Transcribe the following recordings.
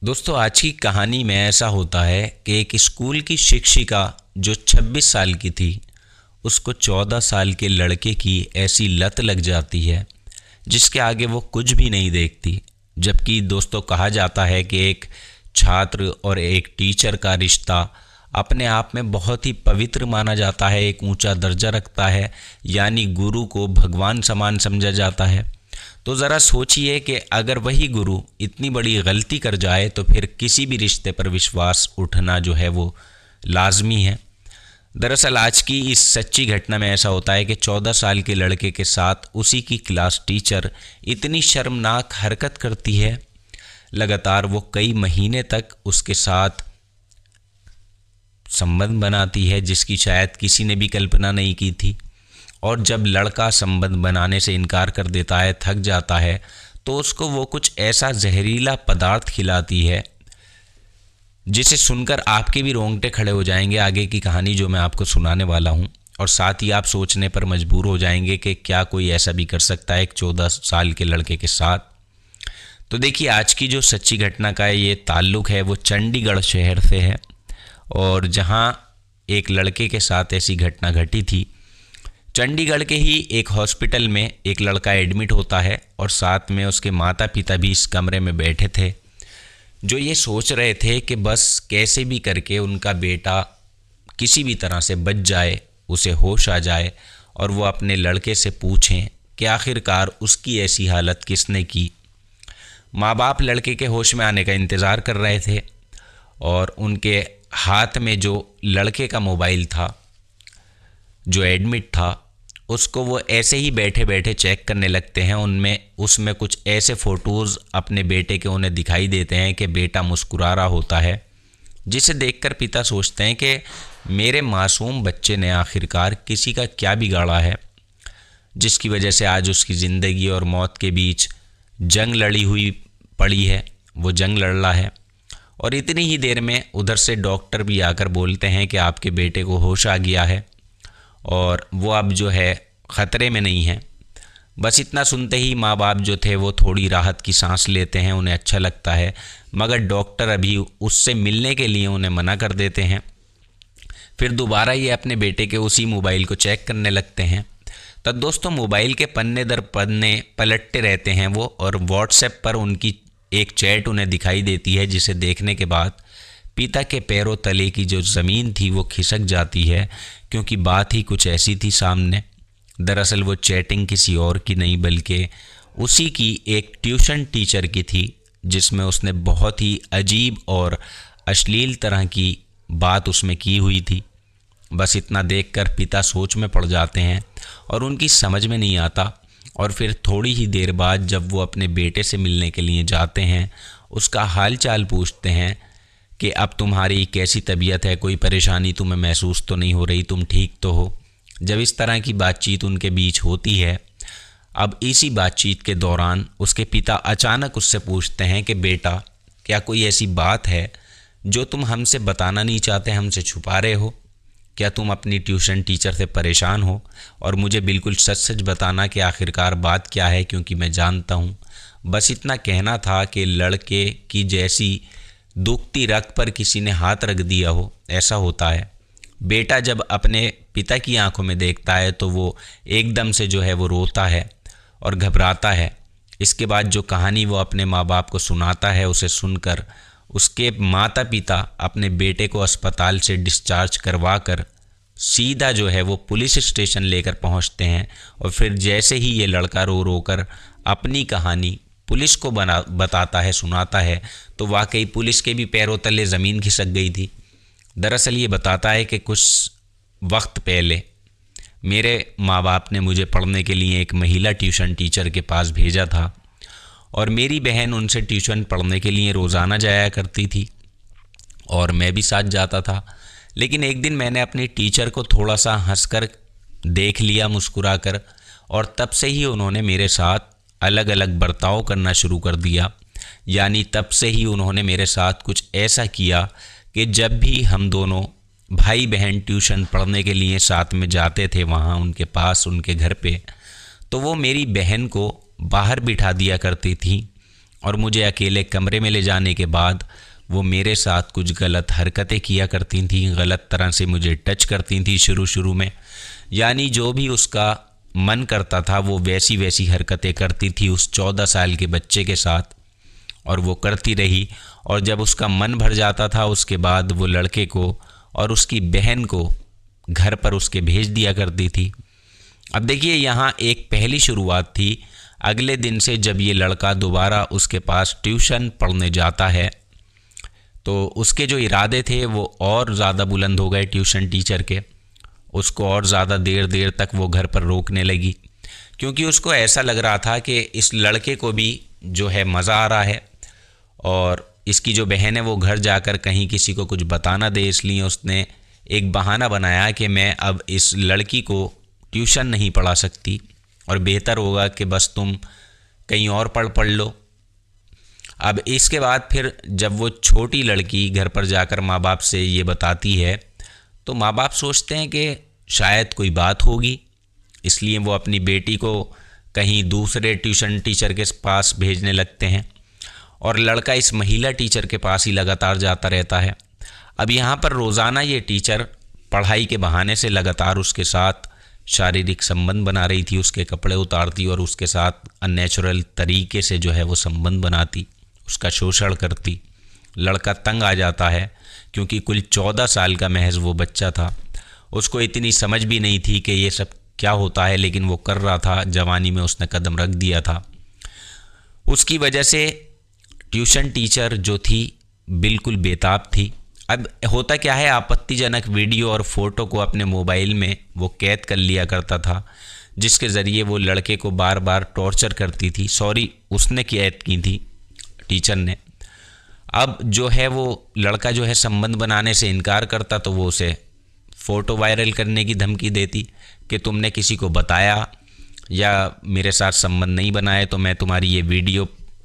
दोस्तों, आज की कहानी में ऐसा होता है कि एक स्कूल की शिक्षिका जो 26 साल की थी, उसको 14 साल के लड़के की ऐसी लत लग जाती है जिसके आगे वो कुछ भी नहीं देखती। जबकि दोस्तों, कहा जाता है कि एक छात्र और एक टीचर का रिश्ता अपने आप में बहुत ही पवित्र माना जाता है, एक ऊंचा दर्जा रखता है, यानी गुरु को भगवान समान समझा जाता है। तो ज़रा सोचिए कि अगर वही गुरु इतनी बड़ी गलती कर जाए तो फिर किसी भी रिश्ते पर विश्वास उठना जो है वो लाजमी है। दरअसल आज की इस सच्ची घटना में ऐसा होता है कि 14 साल के लड़के के साथ उसी की क्लास टीचर इतनी शर्मनाक हरकत करती है। लगातार वो कई महीने तक उसके साथ संबंध बनाती है जिसकी शायद किसी ने भी कल्पना नहीं की थी। और जब लड़का संबंध बनाने से इनकार कर देता है, थक जाता है, तो उसको वो कुछ ऐसा जहरीला पदार्थ खिलाती है जिसे सुनकर आपके भी रोंगटे खड़े हो जाएंगे। आगे की कहानी जो मैं आपको सुनाने वाला हूँ, और साथ ही आप सोचने पर मजबूर हो जाएंगे कि क्या कोई ऐसा भी कर सकता है एक 14 साल के लड़के के साथ। तो देखिए, आज की जो सच्ची घटना का ये ताल्लुक़ है वो चंडीगढ़ शहर से है, और जहाँ एक लड़के के साथ ऐसी घटना घटी थी। चंडीगढ़ के ही एक हॉस्पिटल में एक लड़का एडमिट होता है और साथ में उसके माता पिता भी इस कमरे में बैठे थे, जो ये सोच रहे थे कि बस कैसे भी करके उनका बेटा किसी भी तरह से बच जाए, उसे होश आ जाए और वो अपने लड़के से पूछें कि आखिरकार उसकी ऐसी हालत किसने की। माँ बाप लड़के के होश में आने का इंतज़ार कर रहे थे, और उनके हाथ में जो लड़के का मोबाइल था जो एडमिट था, उसको वो ऐसे ही बैठे बैठे चेक करने लगते हैं। उसमें कुछ ऐसे फ़ोटोज़ अपने बेटे के उन्हें दिखाई देते हैं कि बेटा मुस्कुरा रहा होता है, जिसे देखकर पिता सोचते हैं कि मेरे मासूम बच्चे ने आखिरकार किसी का क्या बिगाड़ा है, जिसकी वजह से आज उसकी ज़िंदगी और मौत के बीच जंग लड़ी हुई पड़ी है। वो जंग लड़ रहा है, और इतनी ही देर में उधर से डॉक्टर भी आकर बोलते हैं कि आपके बेटे को होश आ गया है और वो अब जो है ख़तरे में नहीं है। बस इतना सुनते ही माँ बाप जो थे वो थोड़ी राहत की सांस लेते हैं, उन्हें अच्छा लगता है, मगर डॉक्टर अभी उससे मिलने के लिए उन्हें मना कर देते हैं। फिर दोबारा ये अपने बेटे के उसी मोबाइल को चेक करने लगते हैं। तब दोस्तों, मोबाइल के पन्ने दर पन्ने पलटते रहते हैं वो, और व्हाट्सएप पर उनकी एक चैट उन्हें दिखाई देती है, जिसे देखने के बाद पिता के पैरों तले की जो ज़मीन थी वो खिसक जाती है, क्योंकि बात ही कुछ ऐसी थी सामने। दरअसल वो चैटिंग किसी और की नहीं बल्कि उसी की एक ट्यूशन टीचर की थी, जिसमें उसने बहुत ही अजीब और अश्लील तरह की बात उसमें की हुई थी। बस इतना देखकर पिता सोच में पड़ जाते हैं और उनकी समझ में नहीं आता। और फिर थोड़ी ही देर बाद जब वो अपने बेटे से मिलने के लिए जाते हैं, उसका हाल चाल पूछते हैं कि अब तुम्हारी कैसी तबीयत है, कोई परेशानी तुम्हें महसूस तो नहीं हो रही, तुम ठीक तो हो। जब इस तरह की बातचीत उनके बीच होती है, अब इसी बातचीत के दौरान उसके पिता अचानक उससे पूछते हैं कि बेटा, क्या कोई ऐसी बात है जो तुम हमसे बताना नहीं चाहते, हमसे छुपा रहे हो? क्या तुम अपनी ट्यूशन टीचर से परेशान हो? और मुझे बिल्कुल सच सच बताना कि आखिरकार बात क्या है, क्योंकि मैं जानता हूँ। बस इतना कहना था कि लड़के की जैसी दुखती रग पर किसी ने हाथ रख दिया हो, ऐसा होता है। बेटा जब अपने पिता की आंखों में देखता है तो वो एकदम से जो है वो रोता है और घबराता है। इसके बाद जो कहानी वो अपने माँ बाप को सुनाता है, उसे सुनकर उसके माता पिता अपने बेटे को अस्पताल से डिस्चार्ज करवा कर सीधा जो है वो पुलिस स्टेशन लेकर पहुंचते हैं। और फिर जैसे ही ये लड़का रो रो कर अपनी कहानी पुलिस को बताता है, सुनाता है, तो वाकई पुलिस के भी पैरों तले ज़मीन खिसक गई थी। दरअसल ये बताता है कि कुछ वक्त पहले मेरे माँ बाप ने मुझे पढ़ने के लिए एक महिला ट्यूशन टीचर के पास भेजा था, और मेरी बहन उनसे ट्यूशन पढ़ने के लिए रोज़ाना जाया करती थी और मैं भी साथ जाता था। लेकिन एक दिन मैंने अपनी टीचर को थोड़ा सा हंसकर देख लिया, मुस्कुरा कर, और तब से ही उन्होंने मेरे साथ अलग अलग बर्ताव करना शुरू कर दिया। यानी तब से ही उन्होंने मेरे साथ कुछ ऐसा किया कि जब भी हम दोनों भाई बहन ट्यूशन पढ़ने के लिए साथ में जाते थे वहाँ उनके पास, उनके घर पे, तो वो मेरी बहन को बाहर बिठा दिया करती थी और मुझे अकेले कमरे में ले जाने के बाद वो मेरे साथ कुछ गलत हरकतें किया करती थी, गलत तरह से मुझे टच करती थी शुरू में। यानी जो भी उसका मन करता था वो वैसी वैसी हरकतें करती थी उस 14 साल के बच्चे के साथ, और वो करती रही। और जब उसका मन भर जाता था उसके बाद वो लड़के को और उसकी बहन को घर पर उसके भेज दिया करती थी। अब देखिए यहाँ एक पहली शुरुआत थी। अगले दिन से जब ये लड़का दोबारा उसके पास ट्यूशन पढ़ने जाता है तो उसके जो इरादे थे वो और ज़्यादा बुलंद हो गए ट्यूशन टीचर के। उसको और ज़्यादा देर तक वो घर पर रोकने लगी, क्योंकि उसको ऐसा लग रहा था कि इस लड़के को भी जो है मज़ा आ रहा है और इसकी जो बहन है वो घर जाकर कहीं किसी को कुछ बताना दे। इसलिए उसने एक बहाना बनाया कि मैं अब इस लड़की को ट्यूशन नहीं पढ़ा सकती और बेहतर होगा कि बस तुम कहीं और पढ़ लो। अब इसके बाद फिर जब वो छोटी लड़की घर पर जाकर माँ बाप से ये बताती है तो माँ बाप सोचते हैं कि शायद कोई बात होगी, इसलिए वो अपनी बेटी को कहीं दूसरे ट्यूशन टीचर के पास भेजने लगते हैं और लड़का इस महिला टीचर के पास ही लगातार जाता रहता है। अब यहाँ पर रोज़ाना ये टीचर पढ़ाई के बहाने से लगातार उसके साथ शारीरिक संबंध बना रही थी, उसके कपड़े उतारती और उसके साथ अननेचुरल तरीके से जो है वो संबंध बनाती, उसका शोषण करती। लड़का तंग आ जाता है क्योंकि कुल 14 साल का महज वो बच्चा था। उसको इतनी समझ भी नहीं थी कि ये सब क्या होता है, लेकिन वो कर रहा था। जवानी में उसने कदम रख दिया था। उसकी वजह से ट्यूशन टीचर जो थी बिल्कुल बेताब थी। अब होता क्या है, आपत्तिजनक वीडियो और फ़ोटो को अपने मोबाइल में वो कैद कर लिया करता था, जिसके ज़रिए वो लड़के को बार बार टॉर्चर करती थी। सॉरी, उसने कैद की थी टीचर ने। अब जो है वो लड़का जो है संबंध बनाने से इनकार करता तो वो उसे फ़ोटो वायरल करने की धमकी देती कि तुमने किसी को बताया या मेरे साथ संबंध नहीं बनाए तो मैं तुम्हारी ये वीडियो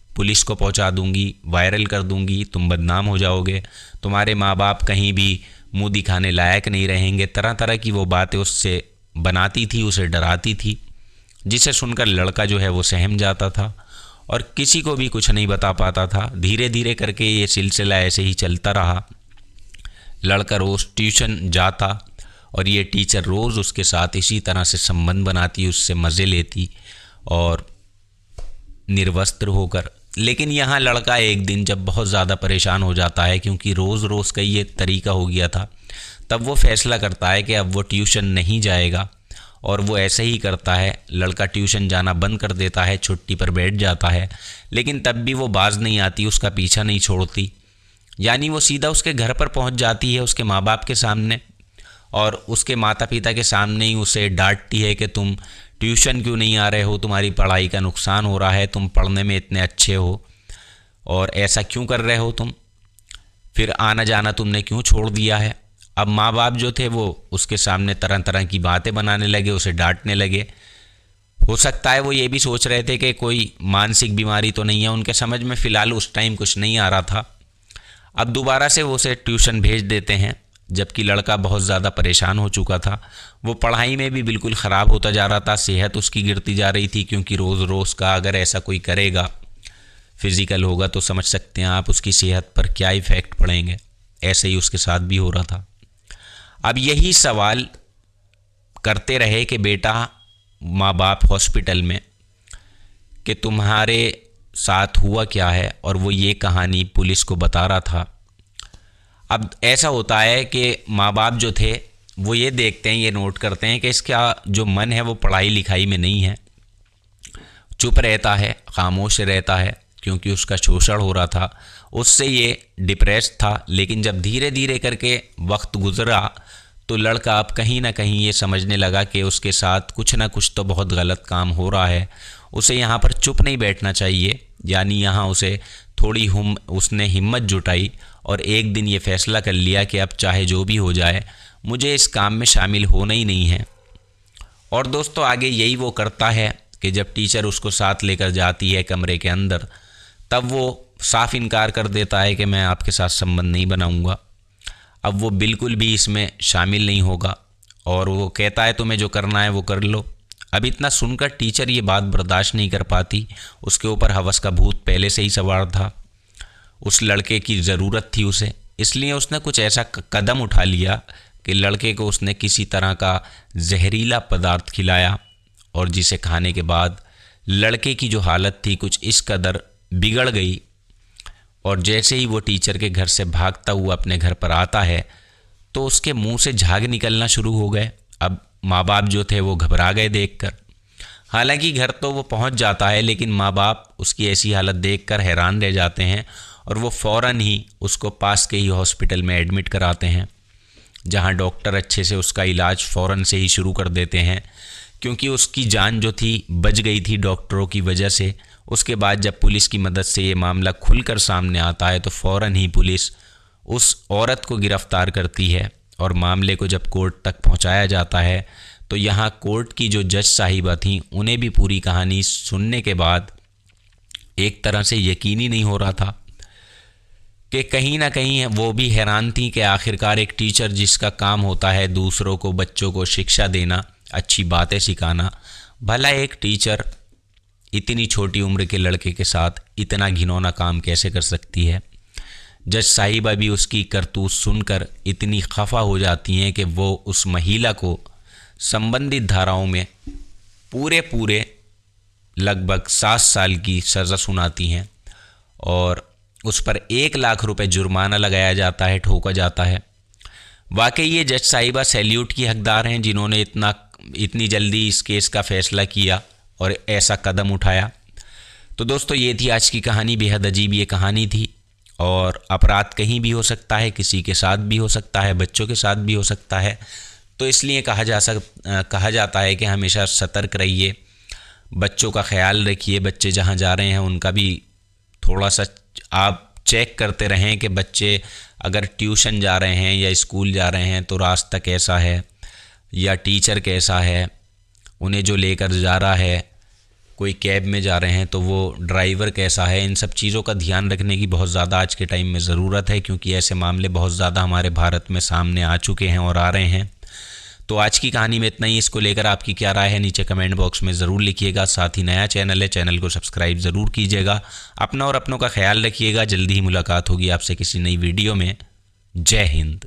पुलिस को पहुंचा दूंगी, वायरल कर दूंगी, तुम बदनाम हो जाओगे, तुम्हारे माँ बाप कहीं भी मुंह दिखाने लायक नहीं रहेंगे। तरह तरह की वो बातें उससे बनाती थी, उसे डराती थी, जिसे सुनकर लड़का जो है वो सहम जाता था और किसी को भी कुछ नहीं बता पाता था। धीरे धीरे करके ये सिलसिला ऐसे ही चलता रहा। लड़का रोज़ ट्यूशन जाता और ये टीचर रोज़ उसके साथ इसी तरह से संबंध बनाती, उससे मज़े लेती और निर्वस्त्र होकर। लेकिन यहाँ लड़का एक दिन जब बहुत ज़्यादा परेशान हो जाता है, क्योंकि रोज़ रोज़ का ये तरीका हो गया था, तब वो फैसला करता है कि अब वो ट्यूशन नहीं जाएगा और वो ऐसे ही करता है। लड़का ट्यूशन जाना बंद कर देता है, छुट्टी पर बैठ जाता है, लेकिन तब भी वो बाज नहीं आती, उसका पीछा नहीं छोड़ती। यानी वो सीधा उसके घर पर पहुंच जाती है, उसके माँ बाप के सामने, और उसके माता पिता के सामने ही उसे डांटती है कि तुम ट्यूशन क्यों नहीं आ रहे हो, तुम्हारी पढ़ाई का नुकसान हो रहा है, तुम पढ़ने में इतने अच्छे हो और ऐसा क्यों कर रहे हो तुम, फिर आना जाना तुमने क्यों छोड़ दिया है। अब माँ बाप जो थे वो उसके सामने तरह तरह की बातें बनाने लगे, उसे डांटने लगे। हो सकता है वो ये भी सोच रहे थे कि कोई मानसिक बीमारी तो नहीं है, उनके समझ में फ़िलहाल उस टाइम कुछ नहीं आ रहा था। अब दोबारा से वो उसे ट्यूशन भेज देते हैं, जबकि लड़का बहुत ज़्यादा परेशान हो चुका था। वो पढ़ाई में भी बिल्कुल ख़राब होता जा रहा था, सेहत उसकी गिरती जा रही थी, क्योंकि रोज़ रोज़ का अगर ऐसा कोई करेगा, फिज़िकल होगा, तो समझ सकते हैं आप उसकी सेहत पर क्या इफ़ेक्ट पड़ेंगे। ऐसे ही उसके साथ भी हो रहा था। अब यही सवाल करते रहे कि बेटा माँ बाप हॉस्पिटल में कि तुम्हारे साथ हुआ क्या है, और वो ये कहानी पुलिस को बता रहा था। अब ऐसा होता है कि माँ बाप जो थे वो ये देखते हैं, ये नोट करते हैं कि इसका जो मन है वो पढ़ाई लिखाई में नहीं है, चुप रहता है, खामोश रहता है, क्योंकि उसका शोषण हो रहा था, उससे ये डिप्रेस था। लेकिन जब धीरे धीरे करके वक्त गुजरा तो लड़का अब कहीं ना कहीं ये समझने लगा कि उसके साथ कुछ ना कुछ तो बहुत गलत काम हो रहा है। उसे यहाँ पर चुप नहीं बैठना चाहिए। यानी यहाँ उसे थोड़ी उसने हिम्मत जुटाई और एक दिन ये फैसला कर लिया कि अब चाहे जो भी हो जाए मुझे इस काम में शामिल होना ही नहीं है। और दोस्तों आगे यही वो करता है कि जब टीचर उसको साथ लेकर जाती है कमरे के अंदर, तब वो साफ इनकार कर देता है कि मैं आपके साथ संबंध नहीं बनाऊंगा। अब वो बिल्कुल भी इसमें शामिल नहीं होगा और वो कहता है तुम्हें जो करना है वो कर लो, अब इतना सुनकर टीचर ये बात बर्दाश्त नहीं कर पाती। उसके ऊपर हवस का भूत पहले से ही सवार था। उस लड़के की ज़रूरत थी उसे, इसलिए उसने कुछ ऐसा कदम उठा लिया कि लड़के को उसने किसी तरह का जहरीला पदार्थ खिलाया, और जिसे खाने के बाद लड़के की जो हालत थी कुछ इस कदर बिगड़ गई। और जैसे ही वो टीचर के घर से भागता हुआ अपने घर पर आता है तो उसके मुंह से झाग निकलना शुरू हो गए। अब माँ बाप जो थे वो घबरा गए देखकर। हालांकि घर तो वो पहुंच जाता है, लेकिन माँ बाप उसकी ऐसी हालत देखकर हैरान रह जाते हैं और वो फ़ौरन ही उसको पास के ही हॉस्पिटल में एडमिट कराते हैं, जहां डॉक्टर अच्छे से उसका इलाज फ़ौरन से ही शुरू कर देते हैं, क्योंकि उसकी जान जो थी बच गई थी डॉक्टरों की वजह से। उसके बाद जब पुलिस की मदद से ये मामला खुलकर सामने आता है तो फ़ौरन ही पुलिस उस औरत को गिरफ़्तार करती है, और मामले को जब कोर्ट तक पहुंचाया जाता है तो यहाँ कोर्ट की जो जज साहिबा थीं उन्हें भी पूरी कहानी सुनने के बाद एक तरह से यकीन ही नहीं हो रहा था कि कहीं ना कहीं वो भी हैरान थी कि आखिरकार एक टीचर जिसका काम होता है दूसरों को, बच्चों को शिक्षा देना, अच्छी बातें सिखाना, भला एक टीचर इतनी छोटी उम्र के लड़के के साथ इतना घिनौना काम कैसे कर सकती है। जज साहिबा भी उसकी करतूत सुनकर इतनी खफा हो जाती हैं कि वो उस महिला को संबंधित धाराओं में पूरे लगभग 7 साल की सज़ा सुनाती हैं, और उस पर 1 लाख रुपए जुर्माना लगाया जाता है, ठोका जाता है। वाकई ये जज साहिबा सैल्यूट की हकदार हैं जिन्होंने इतनी जल्दी इस केस का फ़ैसला किया और ऐसा कदम उठाया। तो दोस्तों, ये थी आज की कहानी। बेहद अजीब ये कहानी थी, और अपराध कहीं भी हो सकता है, किसी के साथ भी हो सकता है, बच्चों के साथ भी हो सकता है। तो इसलिए कहा जाता है कि हमेशा सतर्क रहिए, बच्चों का ख्याल रखिए। बच्चे जहाँ जा रहे हैं उनका भी थोड़ा सा आप चेक करते रहें कि बच्चे अगर ट्यूशन जा रहे हैं या स्कूल जा रहे हैं तो रास्ता कैसा है, या टीचर कैसा है, उन्हें जो लेकर जा रहा है, कोई कैब में जा रहे हैं तो वो ड्राइवर कैसा है। इन सब चीज़ों का ध्यान रखने की बहुत ज़्यादा आज के टाइम में ज़रूरत है, क्योंकि ऐसे मामले बहुत ज़्यादा हमारे भारत में सामने आ चुके हैं और आ रहे हैं। तो आज की कहानी में इतना ही। इसको लेकर आपकी क्या राय है नीचे कमेंट बॉक्स में ज़रूर लिखिएगा। साथ ही नया चैनल है, चैनल को सब्सक्राइब ज़रूर कीजिएगा। अपना और अपनों का ख्याल रखिएगा। जल्दी ही मुलाकात होगी आपसे किसी नई वीडियो में। जय हिंद।